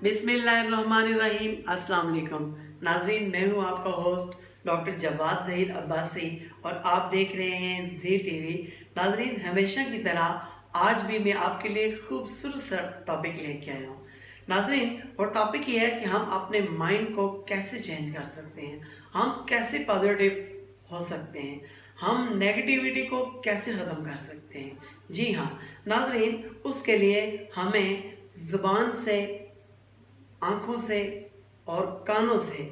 बिस्मिल्लाहिर्रहमानिर्रहीम। अस्सलाम वालेकुम नाजरीन, मैं हूं आपका होस्ट डॉक्टर जवाद ज़हीर अब्बासी और आप देख रहे हैं जी टीवी। नाजरीन, हमेशा की तरह आज भी मैं आपके लिए खूबसूरत सा टॉपिक लेके आया हूं। नाजरीन, वो टॉपिक ये है कि हम अपने माइंड को कैसे चेंज कर सकते हैं, हम कैसे पॉजिटिव हो सकते हैं, हम नेगेटिविटी को कैसे ख़त्म कर सकते हैं। जी हाँ नाजरीन, उसके लिए हमें ज़ुबान से, आँखों से और कानों से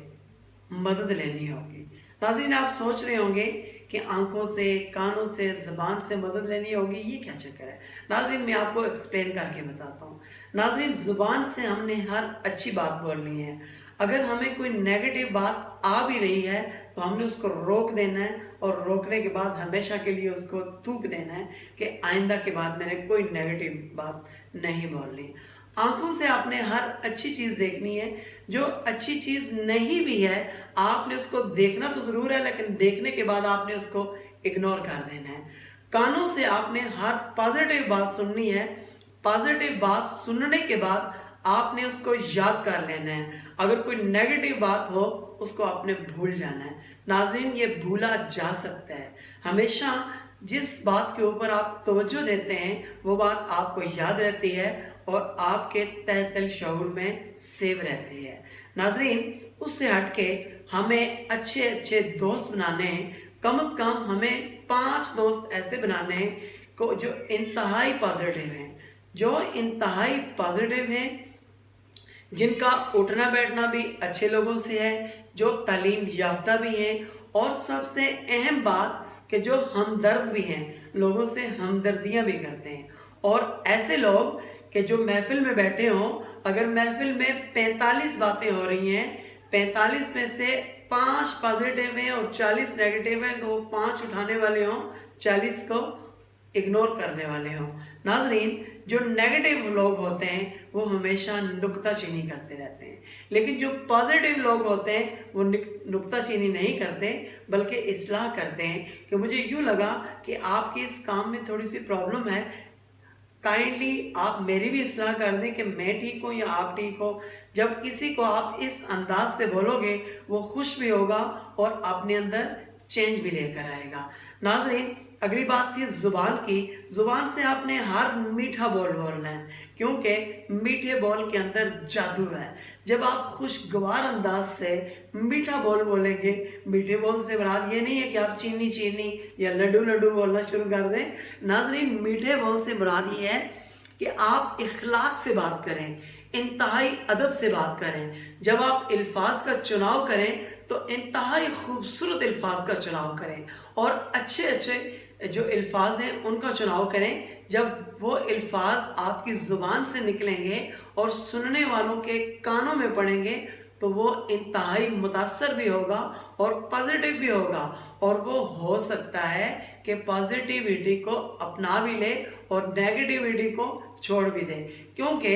मदद लेनी होगी। नाज़रीन, आप सोच रहे होंगे कि आँखों से, कानों से, ज़ुबान से मदद लेनी होगी, ये क्या चक्कर है। नाज़रीन, मैं आपको एक्सप्लेन करके बताता हूँ। नाज़रीन, ज़ुबान से हमने हर अच्छी बात बोलनी है। अगर हमें कोई नेगेटिव बात आ भी रही है तो हमने उसको रोक देना है और रोकने के बाद हमेशा के लिए उसको थूक देना है कि आइंदा के बाद मैंने कोई नेगेटिव बात नहीं बोलनी। आंखों से आपने हर अच्छी चीज़ देखनी है। जो अच्छी चीज़ नहीं भी है आपने उसको देखना तो ज़रूर है, लेकिन देखने के बाद आपने उसको इग्नोर कर देना है। कानों से आपने हर पॉजिटिव बात सुननी है। पॉजिटिव बात सुनने के बाद आपने उसको याद कर लेना है। अगर कोई नेगेटिव बात हो उसको आपने भूल जाना है। नाजरीन, ये भूला जा सकता है। हमेशा जिस बात के ऊपर आप तवज्जो देते हैं वो बात आपको याद रहती है और आपके तह तल शऊर में सेव रहती है। नाजरीन, उससे हटके हमें अच्छे अच्छे दोस्त बनाने हैं। कम से कम हमें 5 दोस्त ऐसे बनाने हैं को जो इंतहाई पॉजिटिव हैं, जो इंतहाई पॉजिटिव हैं, जिनका उठना बैठना भी अच्छे लोगों से है, जो तालीम याफ्ता भी हैं और सबसे अहम बात कि जो हमदर्द भी हैं, लोगों से हमदर्दियाँ भी करते हैं। और ऐसे लोग कि जो महफिल में बैठे हों, अगर महफिल में 45 बातें हो रही हैं, 45 में से 5 पॉजिटिव हैं और 40 नेगेटिव हैं, तो वो 5 उठाने वाले हों, 40 को इग्नोर करने वाले हों। नाजरीन, जो नेगेटिव लोग होते हैं वो हमेशा नुक्ताचीनी करते रहते हैं, लेकिन जो पॉजिटिव लोग होते हैं वो नुक्ताचीनी नहीं करते बल्कि इस्लाह करते हैं कि मुझे यूँ लगा कि आपके इस काम में थोड़ी सी प्रॉब्लम है, काइंडली आप मेरी भी इस्लाह कर दें कि मैं ठीक हूँ या आप ठीक हो। जब किसी को आप इस अंदाज से बोलोगे वो खुश भी होगा और अपने अंदर चेंज भी लेकर आएगा। नाजरीन, अगली बात थी ज़ुबान की। ज़ुबान से आपने हर मीठा बोल बोलना है, क्योंकि मीठे बोल के अंदर जादू है। जब आप खुशगवार अंदाज से मीठा बोल बोलेंगे, मीठे बोल से मुराद ये नहीं है कि आप चीनी चीनी या लड्डू लड्डू बोलना शुरू कर दें। नाजरीन, मीठे बोल से मुराद ये है कि आप इखलाक से बात करें, इंतहाई अदब से बात करें। जब आप अल्फाज का चुनाव करें तो इंतहाई खूबसूरत अल्फाज का चुनाव करें और अच्छे अच्छे जो अल्फाज हैं उनका चुनाव करें। जब वो अल्फाज आपकी ज़ुबान से निकलेंगे और सुनने वालों के कानों में पड़ेंगे तो वो इंतहाई मुतासर भी होगा और पॉजिटिव भी होगा, और वो हो सकता है कि पॉजिटिविटी को अपना भी ले और नेगेटिविटी को छोड़ भी दे। क्योंकि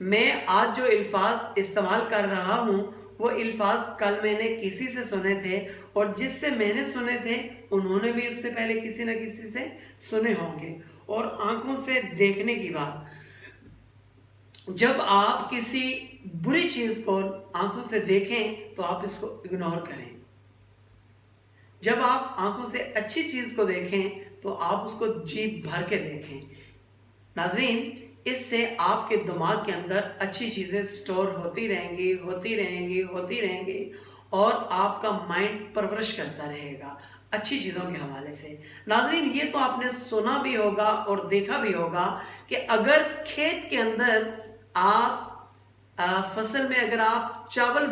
मैं आज जो अल्फाज इस्तेमाल कर रहा हूँ वो अल्फाज कल मैंने किसी से सुने थे और जिससे मैंने सुने थे उन्होंने भी उससे पहले किसी न किसी से सुने होंगे। और आंखों से देखने की बात, जब आप किसी बुरी चीज़ को आंखों से देखें तो आप इसको इग्नोर करें। जब आप आंखों से अच्छी चीज़ को देखें तो आप उसको जी भर के देखें। नाजरीन, इससे आपके दिमाग के अंदर अच्छी चीज़ें स्टोर होती रहेंगी, होती रहेंगी, होती रहेंगी और आपका माइंड परवरिश करता रहेगा अच्छी चीज़ों के हवाले से। नाजरीन, ये तो आपने सुना भी होगा और देखा भी होगा कि अगर खेत के अंदर आप फसल में अगर आप चावल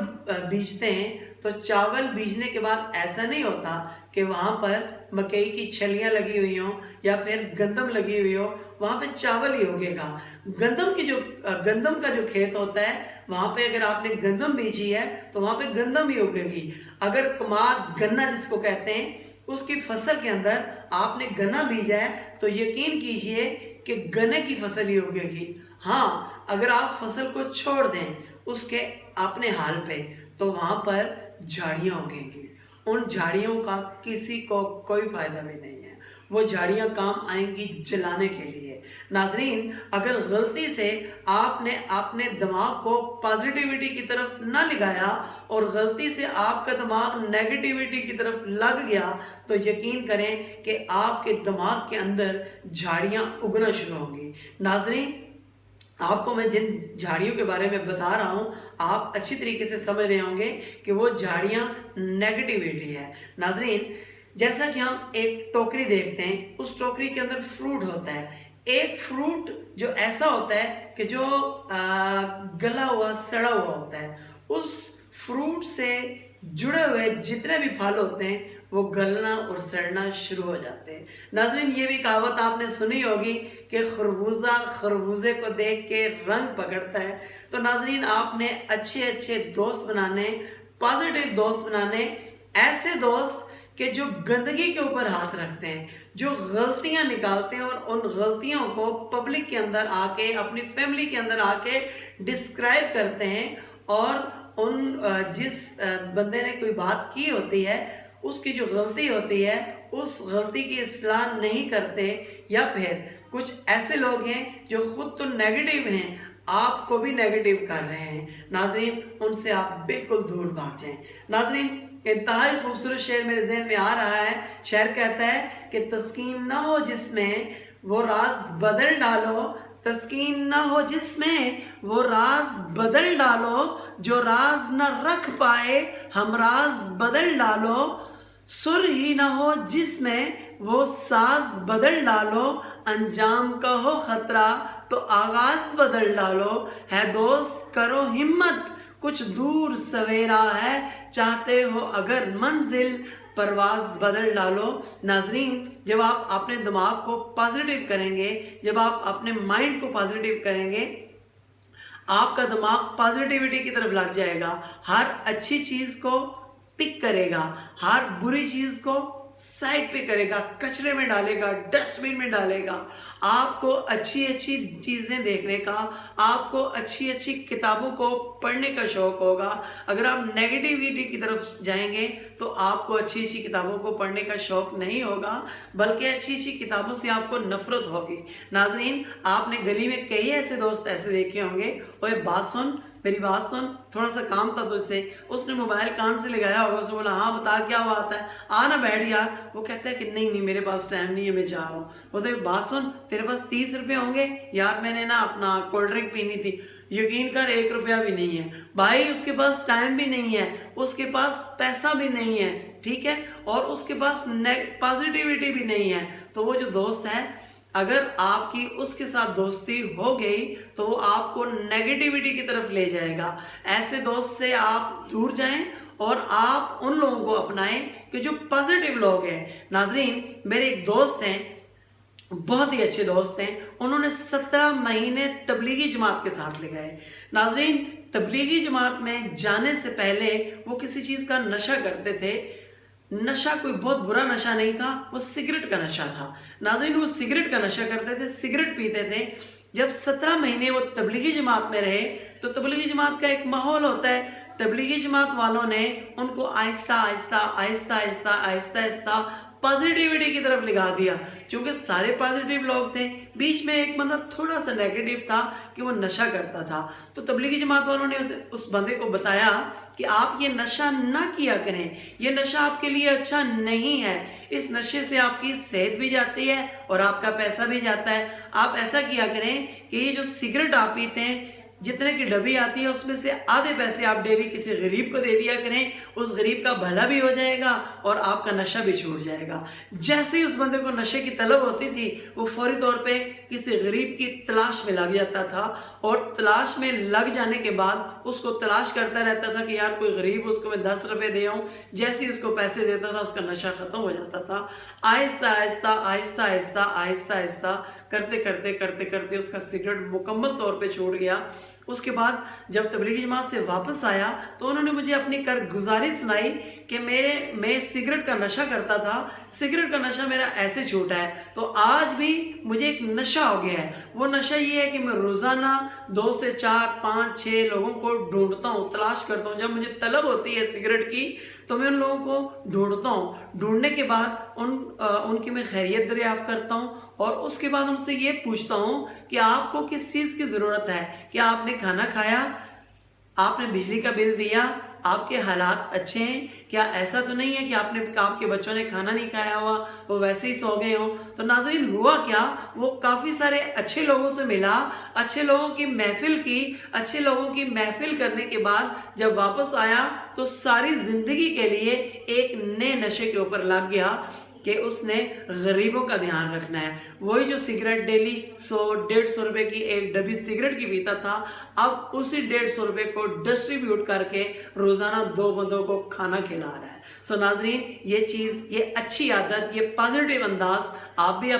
बीजते हैं तो चावल बीजने के बाद ऐसा नहीं होता कि वहाँ पर मकई की छलियाँ लगी हुई हों या फिर गंदम लगी हुई हो, वहाँ पे चावल ही उगेगा। गंदम का जो खेत होता है वहाँ पे अगर आपने गंदम बीजी है तो वहाँ पे गंदम ही उगेगी। अगर कमाद गन्ना जिसको कहते हैं उसकी फसल के अंदर आपने गन्ना बीजा है तो यकीन कीजिए कि गन्ने की फसल ही उगेगी। हाँ, अगर आप फसल को छोड़ दें उसके अपने हाल पे तो वहाँ पर झाड़ियाँ उगेंगी। उन झाड़ियों का किसी को कोई फ़ायदा भी नहीं है। وہ جھاڑیاں کام آئیں گی جلانے کے لیے۔ ناظرین، اگر غلطی سے آپ نے اپنے دماغ کو پازیٹیوٹی کی طرف نہ لگایا اور غلطی سے آپ کا دماغ نیگیٹیوٹی کی طرف لگ گیا تو یقین کریں کہ آپ کے دماغ کے اندر جھاڑیاں اگنا شروع ہوں گی۔ ناظرین، آپ کو میں جن جھاڑیوں کے بارے میں بتا رہا ہوں آپ اچھی طریقے سے سمجھ رہے ہوں گے کہ وہ جھاڑیاں نیگیٹیوٹی ہے۔ ناظرین، جیسا کہ ہم ایک ٹوکری دیکھتے ہیں، اس ٹوکری کے اندر فروٹ ہوتا ہے۔ ایک فروٹ جو ایسا ہوتا ہے کہ جو گلا ہوا سڑا ہوا ہوتا ہے، اس فروٹ سے جڑے ہوئے جتنے بھی پھل ہوتے ہیں وہ گلنا اور سڑنا شروع ہو جاتے ہیں۔ ناظرین، یہ بھی کہاوت آپ نے سنی ہوگی کہ خربوزہ خربوزے کو دیکھ کے رنگ پکڑتا ہے۔ تو ناظرین، آپ نے اچھے دوست بنانے، پازیٹیو دوست بنانے، ایسے دوست کہ جو گندگی کے اوپر ہاتھ رکھتے ہیں، جو غلطیاں نکالتے ہیں اور ان غلطیوں کو پبلک کے اندر آ کے، اپنی فیملی کے اندر آ کے ڈسکرائب کرتے ہیں، اور جس بندے نے کوئی بات کی ہوتی ہے اس کی جو غلطی ہوتی ہے اس غلطی کی اصلاح نہیں کرتے، یا پھر کچھ ایسے لوگ ہیں جو خود تو نیگیٹو ہیں آپ کو بھی نیگیٹو کر رہے ہیں۔ ناظرین، ان سے آپ بالکل دور بھاگ جائیں۔ ناظرین، انتہائی خوبصورت شعر میرے ذہن میں آ رہا ہے۔ شعر کہتا ہے کہ تسکین نہ ہو جس میں وہ راز بدل ڈالو، تسکین نہ ہو جس میں وہ راز بدل ڈالو، جو راز نہ رکھ پائے ہم راز بدل ڈالو، سر ہی نہ ہو جس میں وہ ساز بدل ڈالو، انجام کا ہو خطرہ تو آغاز بدل ڈالو، ہے دوست کرو ہمت کچھ دور سویرا ہے، چاہتے ہو اگر منزل پرواز بدل ڈالو۔ ناظرین، جب آپ اپنے دماغ کو پازیٹیو کریں گے، جب آپ اپنے مائنڈ کو پازیٹیو کریں گے، آپ کا دماغ پازیٹیوٹی کی طرف لگ جائے گا، ہر اچھی چیز کو پک کرے گا، ہر بری چیز کو سائڈ پہ کرے گا، کچرے میں ڈالے گا، ڈسٹ بن میں ڈالے گا۔ آپ کو اچھی چیزیں دیکھنے کا، آپ کو اچھی کتابوں کو پڑھنے کا شوق ہوگا۔ اگر آپ نیگیٹیوٹی کی طرف جائیں گے تو آپ کو اچھی کتابوں کو پڑھنے کا شوق نہیں ہوگا، بلکہ اچھی کتابوں سے آپ کو نفرت ہوگی۔ ناظرین، آپ نے گلی میں کئی ایسے دوست ایسے دیکھے ہوں گے، اوے بات سن، میری بات سن، تھوڑا سا کام تھا تجھ سے، اس نے موبائل کان سے لگایا ہوگا، اس نے بولا ہاں بتا کیا بات ہے، آنا بیٹھ یار۔ وہ کہتا ہے کہ نہیں میرے پاس ٹائم نہیں ہے، میں جا رہا ہوں۔ بولتے بات سن، تیرے پاس 30 روپے ہوں گے؟ یار میں نے نا اپنا کولڈ ڈرنک پینی تھی۔ یقین کر 1 روپیہ بھی نہیں ہے بھائی، اس کے پاس ٹائم بھی نہیں ہے، اس کے پاس پیسہ بھی نہیں ہے، ٹھیک ہے، اور اس کے پاس پازیٹیوٹی بھی نہیں ہے۔ تو وہ جو دوست ہے، اگر آپ کی اس کے ساتھ دوستی ہو گئی تو وہ آپ کو نیگیٹیوٹی کی طرف لے جائے گا۔ ایسے دوست سے آپ دور جائیں اور آپ ان لوگوں کو اپنائیں کہ جو پازیٹیو لوگ ہیں۔ ناظرین، میرے ایک دوست ہیں، بہت ہی اچھے دوست ہیں، انہوں نے 17 مہینے تبلیغی جماعت کے ساتھ لگائے۔ ناظرین، تبلیغی جماعت میں جانے سے پہلے وہ کسی چیز کا نشہ کرتے تھے۔ نشہ کوئی بہت برا نشہ نہیں تھا، وہ سگریٹ کا نشہ تھا۔ ناظرین، وہ سگریٹ کا نشہ کرتے تھے، سگریٹ پیتے تھے۔ جب 17 مہینے وہ تبلیغی جماعت میں رہے تو تبلیغی جماعت کا ایک ماحول ہوتا ہے، تبلیغی جماعت والوں نے ان کو آہستہ پازیٹیوٹی کی طرف لگا دیا، چونکہ سارے پازیٹیو لوگ تھے، بیچ میں ایک بندہ تھوڑا سا نیگیٹو تھا کہ وہ نشہ کرتا تھا۔ تو تبلیغی جماعت والوں نے اس بندے کو بتایا کہ آپ یہ نشہ نہ کیا کریں، یہ نشہ آپ کے لیے اچھا نہیں ہے، اس نشے سے آپ کی صحت بھی جاتی ہے اور آپ کا پیسہ بھی جاتا ہے۔ آپ ایسا کیا کریں کہ یہ جو سگریٹ آپ پیتے ہیں، جتنے کی ڈبی آتی ہے اس میں سے آدھے پیسے آپ ڈیلی کسی غریب کو دے دیا کریں، اس غریب کا بھلا بھی ہو جائے گا اور آپ کا نشہ بھی چھوٹ جائے گا۔ جیسے ہی اس بندے کو نشے کی طلب ہوتی تھی، وہ فوری طور پہ کسی غریب کی تلاش میں لگ جاتا تھا، اور تلاش میں لگ جانے کے بعد اس کو تلاش کرتا رہتا تھا کہ یار کوئی غریب، اس کو میں 10 روپے دے آؤں۔ جیسے ہی اس کو پیسے دیتا تھا اس کا نشہ ختم ہو جاتا تھا۔ آہستہ کرتے اس کا سگریٹ مکمل طور پہ چھوٹ گیا۔ उसके बाद जब तबलीगी जमात से वापस आया तो उन्होंने मुझे अपनी गुजारिश सुनाई कि मैं सिगरेट का नशा करता था, सिगरेट का नशा मेरा ऐसे छूटा है, तो आज भी मुझे एक नशा हो गया है। वो नशा ये है कि मैं रोज़ाना 2 से 4, 5, 6 लोगों को ढूंढता हूँ, तलाश करता हूँ। जब मुझे तलब होती है सिगरेट की तो मैं उन लोगों को ढूंढता हूँ, ढूंढने के बाद उनकी मैं खैरियत दरियाफ्त करता हूँ और उसके बाद उनसे ये पूछता हूँ कि आपको किस चीज़ की ज़रूरत है, क्या आपने खाना खाया, आपने बिजली का बिल दिया, आपके हालात अच्छे हैं, क्या ऐसा तो नहीं है कि आपके बच्चों ने खाना नहीं खाया हुआ, वो वैसे ही सो गए हों। तो नाज़रीन हुआ क्या, वो काफ़ी सारे अच्छे लोगों से मिला, अच्छे लोगों की महफिल की, अच्छे लोगों की महफिल करने के बाद जब वापस आया तो सारी ज़िंदगी के लिए एक नए नशे के ऊपर लग गया कि उसने गरीबों का ध्यान रखना है। वही जो सिगरेट डेली 100-150 रुपए की एक डब्बी सिगरेट की पीता था, अब उसी 150 रुपए को डिस्ट्रीब्यूट करके रोज़ाना 2 बंदों को खाना खिला रहा है। सो नाजरीन, ये चीज़, ये अच्छी आदत, ये पॉजिटिव अंदाज आप भी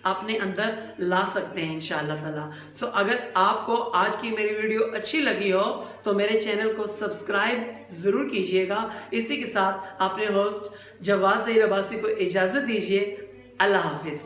अपने अंदर ला सकते हैं इंशाअल्लाह ताला। सो अगर आपको आज की मेरी वीडियो अच्छी लगी हो तो मेरे चैनल को सब्सक्राइब ज़रूर कीजिएगा। इसी के साथ अपने होस्ट जवाद ज़हीर अब्बासी को इजाज़त दीजिए। अल्लाह हाफिज़।